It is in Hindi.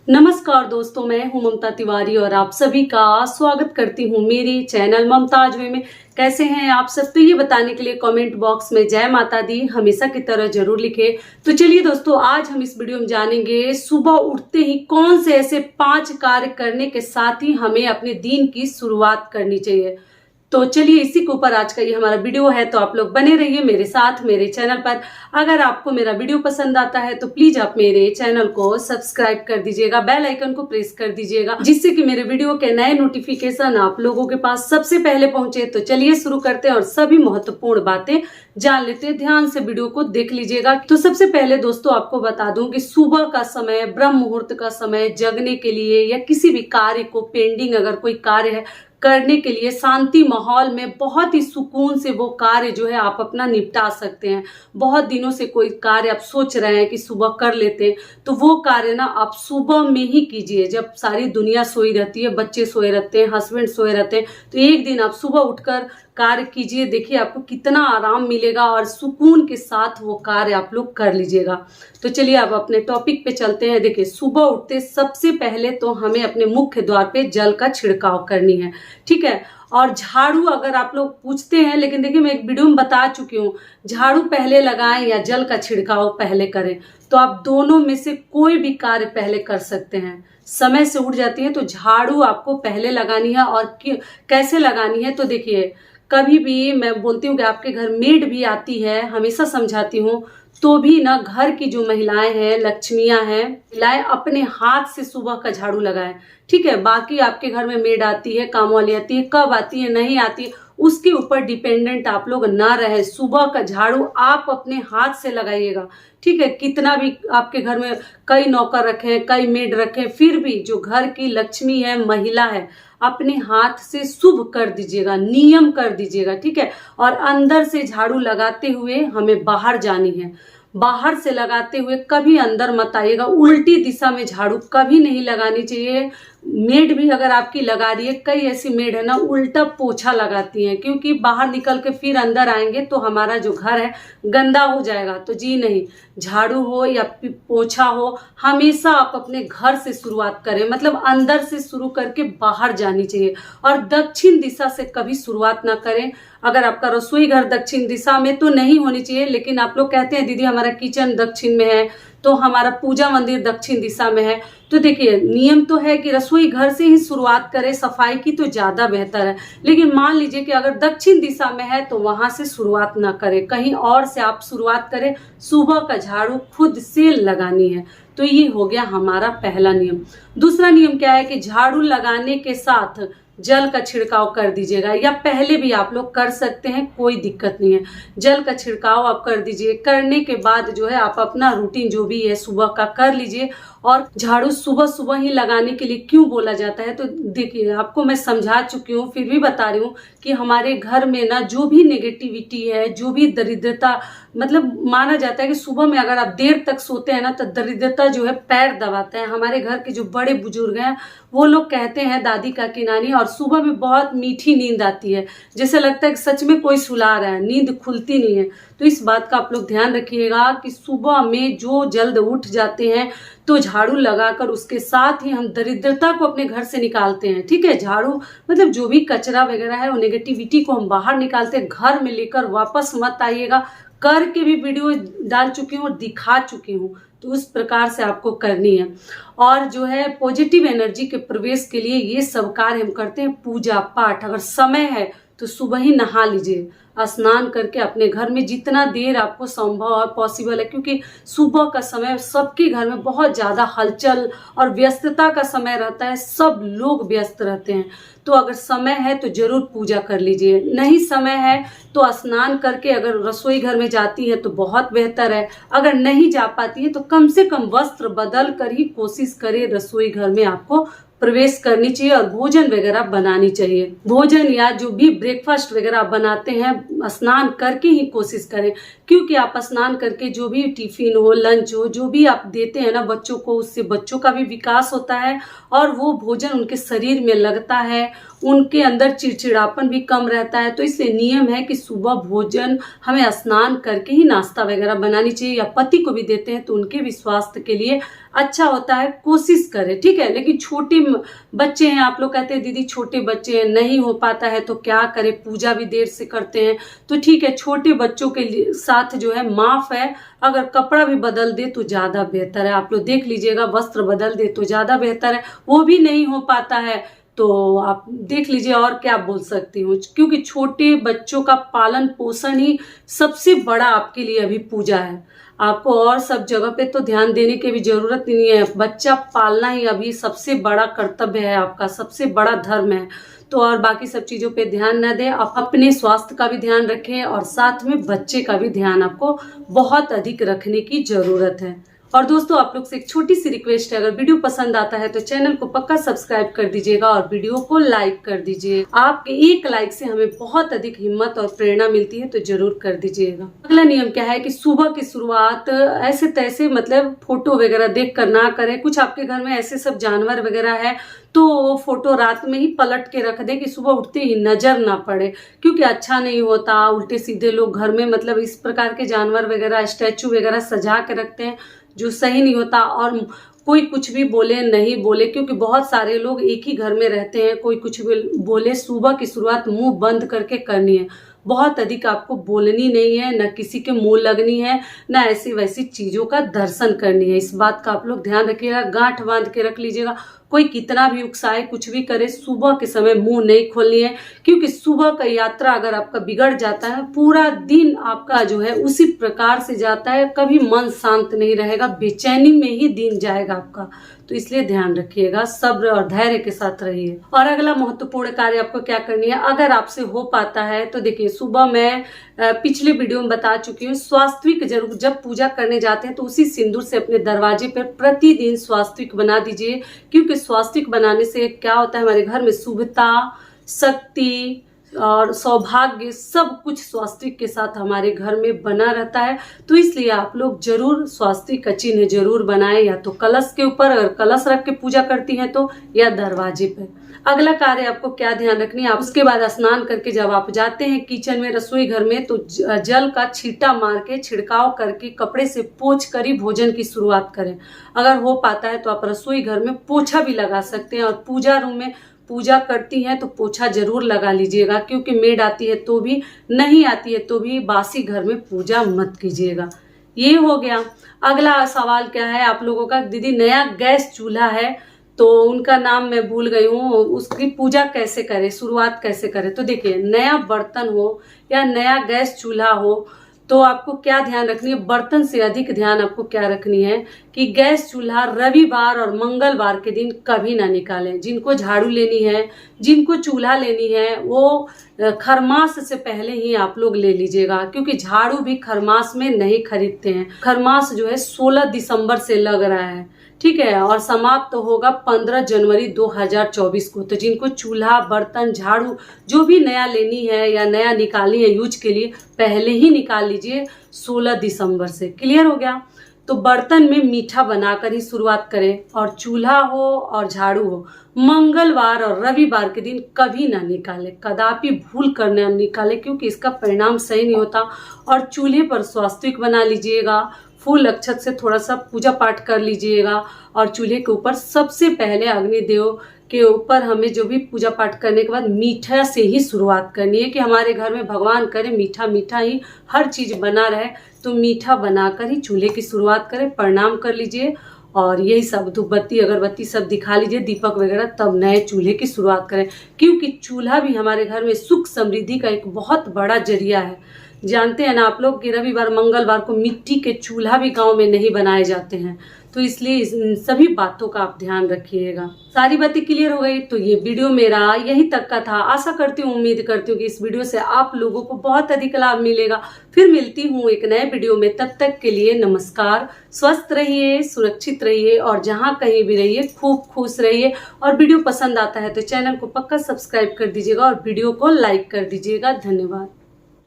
नमस्कार दोस्तों, मैं हूं ममता तिवारी और आप सभी का स्वागत करती हूं मेरे चैनल ममताज वे में। कैसे हैं आप सब? तो ये बताने के लिए कमेंट बॉक्स में जय माता दी हमेशा की तरह जरूर लिखें। तो चलिए दोस्तों, आज हम इस वीडियो में जानेंगे सुबह उठते ही कौन से ऐसे 5 कार्य करने के साथ ही हमें अपने दिन की शुरुआत करनी चाहिए। तो चलिए इसी के ऊपर आज का ये हमारा वीडियो है, तो आप लोग बने रहिए मेरे साथ मेरे चैनल पर। अगर आपको मेरा वीडियो पसंद आता है तो प्लीज आप मेरे चैनल को सब्सक्राइब कर दीजिएगा, बेल आइकन को प्रेस कर दीजिएगा, जिससे कि मेरे वीडियो के नए नोटिफिकेशन आप लोगों के पास सबसे पहले पहुंचे। तो चलिए शुरू करते हैं और सभी महत्वपूर्ण बातें जान लेते हैं। ध्यान से वीडियो को देख लीजिएगा। तो सबसे पहले दोस्तों आपको बता दूं कि सुबह का समय, ब्रह्म मुहूर्त का समय जगने के लिए या किसी भी कार्य को, पेंडिंग अगर कोई कार्य है करने के लिए, शांति माहौल में बहुत ही सुकून से वो कार्य जो है आप अपना निपटा सकते हैं। बहुत दिनों से कोई कार्य आप सोच रहे हैं कि सुबह कर लेते हैं, तो वो कार्य ना आप सुबह में ही कीजिए, जब सारी दुनिया सोई रहती है, बच्चे सोए रहते हैं, हस्बैंड सोए रहते हैं। तो एक दिन आप सुबह उठकर कार्य कीजिए, देखिए आपको कितना आराम मिलेगा और सुकून के साथ वो कार्य आप लोग कर लीजिएगा। तो चलिए अब अपने टॉपिक पे चलते हैं। देखिए, सुबह उठते सबसे पहले तो हमें अपने मुख्य द्वार पे जल का छिड़काव करनी है, ठीक है। और झाड़ू अगर आप लोग पूछते हैं, लेकिन देखिए मैं एक वीडियो में बता चुकी हूँ, झाड़ू पहले लगाएं या जल का छिड़काव पहले करें। तो आप दोनों में से कोई भी कार्य पहले कर सकते हैं। समय से उठ जाती है तो झाड़ू आपको पहले लगानी है। और कैसे लगानी है, तो देखिए कभी भी मैं बोलती हूँ कि आपके घर मेड भी आती है, हमेशा समझाती हूँ, तो भी ना घर की जो महिलाएं हैं, लक्ष्मियां हैं, महिलाएं अपने हाथ से सुबह का झाड़ू लगाएं, ठीक है। बाकी आपके घर में मेड आती है, काम वाली आती है, कब आती है नहीं आती है उसके ऊपर डिपेंडेंट आप लोग ना रहे। सुबह का झाड़ू आप अपने हाथ से लगाइएगा, ठीक है। कितना भी आपके घर में कई नौकर रखे, कई मेड रखे, फिर भी जो घर की लक्ष्मी है, महिला है, अपने हाथ से शुभ कर दीजिएगा, नियम कर दीजिएगा, ठीक है। और अंदर से झाड़ू लगाते हुए हमें बाहर जानी है। बाहर से लगाते हुए कभी अंदर मत आइएगा। उल्टी दिशा में झाड़ू कभी नहीं लगानी चाहिए। मेड भी अगर आपकी लगा रही है, कई ऐसी मेड है ना उल्टा पोछा लगाती हैं, क्योंकि बाहर निकल के फिर अंदर आएंगे तो हमारा जो घर है गंदा हो जाएगा। तो जी नहीं, झाड़ू हो या पोछा हो, हमेशा आप अपने घर से शुरुआत करें, मतलब अंदर से शुरू करके बाहर जानी चाहिए। और दक्षिण दिशा से कभी शुरुआत ना करें। अगर आपका रसोई घर दक्षिण दिशा में तो नहीं होनी चाहिए, लेकिन आप लोग कहते हैं दीदी हमारा किचन दक्षिण में है, तो हमारा पूजा मंदिर दक्षिण दिशा में है, तो देखिए नियम तो है कि रसोई घर से ही शुरुआत करें सफाई की, तो ज्यादा बेहतर है। लेकिन मान लीजिए कि अगर दक्षिण दिशा में है तो वहां से शुरुआत ना करें, कहीं और से आप शुरुआत करें। सुबह का झाड़ू खुद से लगानी है। तो ये हो गया हमारा पहला नियम। दूसरा नियम क्या है कि झाड़ू लगाने के साथ जल का छिड़काव कर दीजिएगा, या पहले भी आप लोग कर सकते हैं, कोई दिक्कत नहीं है। जल का छिड़काव आप कर दीजिए। करने के बाद जो है आप अपना रूटीन जो भी है सुबह का कर लीजिए। और झाड़ू सुबह सुबह ही लगाने के लिए क्यों बोला जाता है, तो देखिए आपको मैं समझा चुकी हूँ, फिर भी बता रही हूँ कि हमारे घर में ना जो भी नेगेटिविटी है, जो भी दरिद्रता, मतलब माना जाता है कि सुबह में अगर आप देर तक सोते हैं ना तो दरिद्रता जो है पैर दबाता है। हमारे घर के जो बड़े बुजुर्ग हैं वो लोग कहते हैं, दादी काकी नानी, और सुबह में बहुत मीठी नींद आती है, जैसे लगता है कि सच में कोई सुला रहा है, नींद खुलती नहीं है। तो इस बात का आप लोग ध्यान रखिएगा कि सुबह में जो जल्द उठ जाते हैं तो झाड़ू लगाकर उसके साथ ही हम दरिद्रता को अपने घर से निकालते हैं, ठीक है। झाड़ू मतलब जो भी कचरा वगैरह है, वो नेगेटिविटी को हम बाहर निकालते हैं, घर में लेकर वापस मत आइएगा। करके भी वीडियो डाल चुकी हूँ और दिखा चुकी हूँ, तो उस प्रकार से आपको करनी है। और जो है पॉजिटिव एनर्जी के प्रवेश के लिए ये सब कार्य हम करते हैं। पूजा पाठ अगर समय है तो सुबह ही नहा लीजिए, स्नान करके अपने घर में जितना देर आपको संभव और पॉसिबल है, क्योंकि सुबह का समय सबके घर में बहुत ज़्यादा हलचल और व्यस्तता का समय रहता है, सब लोग व्यस्त रहते हैं। तो अगर समय है तो जरूर पूजा कर लीजिए, नहीं समय है तो स्नान करके अगर रसोई घर में जाती है तो बहुत बेहतर है। अगर नहीं जा पाती है तो कम से कम वस्त्र बदल कर ही कोशिश करें रसोई घर में आपको प्रवेश करनी चाहिए और भोजन वगैरह बनानी चाहिए। भोजन या जो भी ब्रेकफास्ट वगैरह बनाते हैं स्नान करके ही कोशिश करें, क्योंकि आप स्नान करके जो भी टिफिन हो, लंच हो, जो भी आप देते हैं ना बच्चों को, उससे बच्चों का भी विकास होता है और वो भोजन उनके शरीर में लगता है उनके अंदर चिड़चिड़ापन भी कम रहता है। तो इसलिए नियम है कि सुबह भोजन हमें स्नान करके ही नाश्ता वगैरह बनानी चाहिए, या पति को भी देते हैं तो उनके भी स्वास्थ्य के लिए अच्छा होता है, कोशिश करें, ठीक है। लेकिन छोटे बच्चे हैं, आप लोग कहते हैं दीदी छोटे बच्चे हैं नहीं हो पाता है तो क्या करें, पूजा भी देर से करते हैं, तो ठीक है छोटे बच्चों के साथ जो है माफ है, अगर कपड़ा भी बदल दे तो ज्यादा बेहतर है। आप लोग देख लीजिएगा, वस्त्र बदल दे तो ज्यादा बेहतर है, वो भी नहीं हो पाता है तो आप देख लीजिए और क्या बोल सकती हूँ, क्योंकि छोटे बच्चों का पालन पोषण ही सबसे बड़ा आपके लिए अभी पूजा है। आपको और सब जगह पे तो ध्यान देने की भी जरूरत नहीं है, बच्चा पालना ही अभी सबसे बड़ा कर्तव्य है आपका, सबसे बड़ा धर्म है। तो और बाकी सब चीजों पे ध्यान न दें, आप अपने स्वास्थ्य का भी ध्यान रखें और साथ में बच्चे का भी ध्यान आपको बहुत अधिक रखने की जरूरत है। और दोस्तों आप लोग से एक छोटी सी रिक्वेस्ट है, अगर वीडियो पसंद आता है तो चैनल को पक्का सब्सक्राइब कर दीजिएगा और वीडियो को लाइक कर दीजिए। आपके एक लाइक से हमें बहुत अधिक हिम्मत और प्रेरणा मिलती है, तो जरूर कर दीजिएगा। अगला नियम क्या है कि सुबह की शुरुआत ऐसे तैसे मतलब फोटो वगैरह देख कर ना करें। कुछ आपके घर में ऐसे सब जानवर वगैरह है तो फोटो रात में ही पलट के रख दे कि सुबह उठते ही नजर ना पड़े, क्योंकि अच्छा नहीं होता। उल्टे सीधे लोग घर में मतलब इस प्रकार के जानवर वगैरह स्टैचू वगैरह सजा के रखते हैं, जो सही नहीं होता। और कोई कुछ भी बोले नहीं बोले, क्योंकि बहुत सारे लोग एक ही घर में रहते हैं, कोई कुछ भी बोले, सुबह की शुरुआत मुंह बंद करके करनी है। बहुत अधिक आपको बोलनी नहीं है, न किसी के मुंह लगनी है, न ऐसी वैसी चीजों का दर्शन करनी है। इस बात का आप लोग ध्यान रखिएगा, गांठ बांध के रख लीजिएगा। कोई कितना भी उकसाए कुछ भी करे, सुबह के समय मुंह नहीं खोलनी है, क्योंकि सुबह का यात्रा अगर आपका बिगड़ जाता है, पूरा दिन आपका जो है उसी प्रकार से जाता है, कभी मन शांत नहीं रहेगा, बेचैनी में ही दिन जाएगा आपका। तो इसलिए ध्यान रखिएगा, सब्र और धैर्य के साथ रहिए। और अगला महत्वपूर्ण कार्य आपको क्या करनी है, अगर आपसे हो पाता है तो देखिए, सुबह मैं पिछले वीडियो में बता चुकी हूँ, स्वास्तिक जरूर जब पूजा करने जाते हैं तो उसी सिंदूर से अपने दरवाजे पर प्रतिदिन स्वास्तिक बना दीजिए, क्योंकि स्वास्तिक बनाने से क्या होता है, हमारे घर में शुभता, शक्ति और सौभाग्य सब कुछ स्वास्तिक के साथ हमारे घर में बना रहता है। तो इसलिए आप लोग जरूर स्वास्तिक का चिन्ह जरूर बनाएं, या तो कलश के ऊपर, अगर कलश रख के पूजा करती हैं तो, या दरवाजे पर। अगला कार्य आपको क्या ध्यान रखनी है, आप उसके बाद स्नान करके जब आप जाते हैं किचन में, रसोई घर में, तो जल का छींटा मार के छिड़काव करके कपड़े से पोंछ कर ही भोजन की शुरुआत करें। अगर हो पाता है तो आप रसोई घर में पोछा भी लगा सकते हैं, और पूजा रूम में पूजा करती हैं तो पोछा जरूर लगा लीजिएगा, क्योंकि मेड आती है तो भी, नहीं आती है तो भी बासी घर में पूजा मत कीजिएगा। ये हो गया। अगला सवाल क्या है आप लोगों का, दीदी नया गैस चूल्हा है तो उनका नाम मैं भूल गई हूँ, उसकी पूजा कैसे करें, शुरुआत कैसे करें। तो देखिए, नया बर्तन हो या नया गैस चूल्हा हो तो आपको क्या ध्यान रखनी है, बर्तन से अधिक ध्यान आपको क्या रखनी है कि गैस चूल्हा रविवार और मंगलवार के दिन कभी ना निकालें। जिनको झाड़ू लेनी है, जिनको चूल्हा लेनी है, वो खरमास से पहले ही आप लोग ले लीजिएगा, क्योंकि झाड़ू भी खरमास में नहीं खरीदते हैं। खरमास जो है 16 दिसंबर से लग रहा है, ठीक है, और समाप्त तो होगा 15 जनवरी 2024 को। तो जिनको चूल्हा, बर्तन, झाड़ू जो भी नया लेनी है या नया निकालनी है यूज के लिए, पहले ही निकाल लीजिए 16 दिसंबर से। क्लियर हो गया। तो बर्तन में मीठा बनाकर ही शुरुआत करें, और चूल्हा हो और झाड़ू हो मंगलवार और रविवार के दिन कभी ना निकाले, कदापि भूल कर ना निकाले, क्योंकि इसका परिणाम सही नहीं होता। और चूल्हे पर स्वास्तिक बना लीजिएगा, फूल अक्षत से थोड़ा सा पूजा पाठ कर लीजिएगा, और चूल्हे के ऊपर सबसे पहले अग्निदेव के ऊपर हमें जो भी पूजा पाठ करने के बाद मीठा से ही शुरुआत करनी है, कि हमारे घर में भगवान करे मीठा मीठा ही हर चीज बना रहे। तो मीठा बनाकर ही चूल्हे की शुरुआत करें, प्रणाम कर लीजिए, और यही सब धूपबत्ती अगरबत्ती सब दिखा लीजिए, दीपक वगैरह, तब नए चूल्हे की शुरुआत करें। क्योंकि चूल्हा भी हमारे घर में सुख समृद्धि का एक बहुत बड़ा जरिया है। जानते हैं ना आप लोग कि रविवार मंगलवार को मिट्टी के चूल्हा भी गांव में नहीं बनाए जाते हैं, तो इसलिए इन सभी बातों का आप ध्यान रखिएगा। सारी बातें क्लियर हो गई। तो ये वीडियो मेरा यही तक का था। आशा करती हूँ, उम्मीद करती हूँ कि इस वीडियो से आप लोगों को बहुत अधिक लाभ मिलेगा। फिर मिलती हूँ एक नए वीडियो में, तब तक के लिए नमस्कार। स्वस्थ रहिए, सुरक्षित रहिए, और जहाँ कहीं भी रहिए खूब खुश रहिए। और वीडियो पसंद आता है तो चैनल को पक्का सब्सक्राइब कर दीजिएगा और वीडियो को लाइक कर दीजिएगा। धन्यवाद।